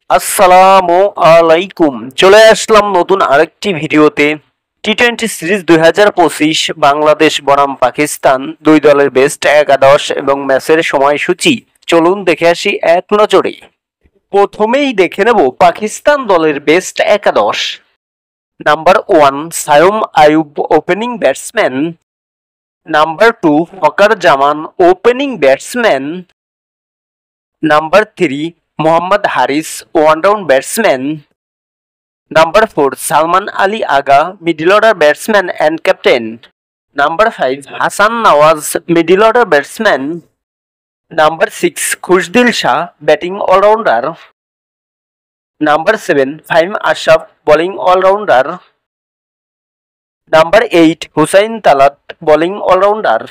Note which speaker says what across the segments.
Speaker 1: আসসালামু আলাইকুম। চলে আসলাম নতুন আরেকটি ভিডিওতে। টি-20 সিরিজ 2025 বাংলাদেশ বনাম পাকিস্তান দুই দলের বেস্ট একাদশ এবং ম্যাচের সময়সূচি চলুন দেখে আসি এক নজরে। প্রথমেই দেখে নেব পাকিস্তান দলের বেস্ট একাদশ। Number 1 Saim Ayub opening batsman. Number 2 Fakhar Zaman opening batsman. Number 3 Mohammad Haris one down batsman. Number 4 Salman Ali Agha middle order batsman and captain. Number 5 Hasan Nawaz middle order batsman. Number 6 Khushdil Shah batting allrounder. Number 7 Faheem Ashraf bowling allrounder. Number 8 Hussain Talat bowling allrounder.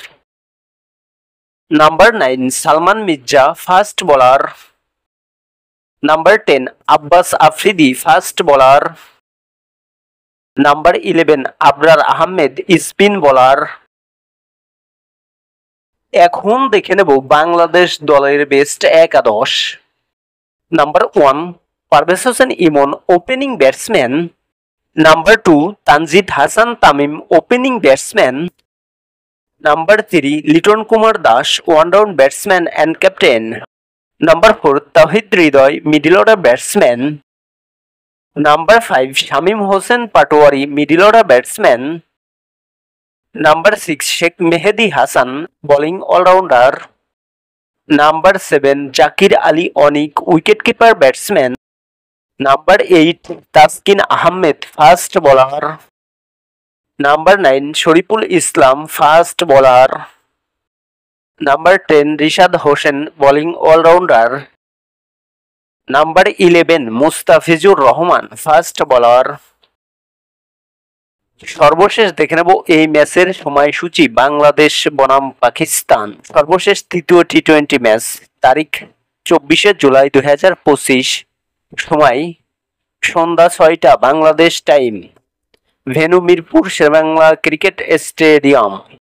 Speaker 1: Number 9 Salman Mirza fast bowler. Number 10 Abbas Afridi fast bowler. Number 11 Abrar Ahmed spin bowler. এখন দেখে নেব বাংলাদেশ দলের best একাদশ। Number 1 Parvez Hossain Emon opening batsman. Number 2 Tanzid Hasan Tamim opening batsman. Number 3 Liton Kumar Das one down batsman and captain. Number 4 Towhid Hridoy middle order batsman. Number 5 Shamim Hossain Patwari middle order batsman. Number 6 Sheikh Mehedi Hasan bowling allrounder. Number 7 Jaker Ali Anik wicketkeeper batsman. Number 8 Taskin Ahmed fast bowler. Number 9 Shoriful Islam fast bowler. Number 10 Rishad Hossain bowling allrounder. Number 11 Mustafizur Rahman fast bowler. সর্বশেষ দেখে নেব এই ম্যাচের সময়সূচি বাংলাদেশ বনাম পাকিস্তান। সর্বশেষ তৃতীয় টি-20 match, তারিখ 24 জুলাই 2025, সময় সন্ধ্যা 6টা Bangladesh time, venue Mirpur Sher e Bangla cricket stadium.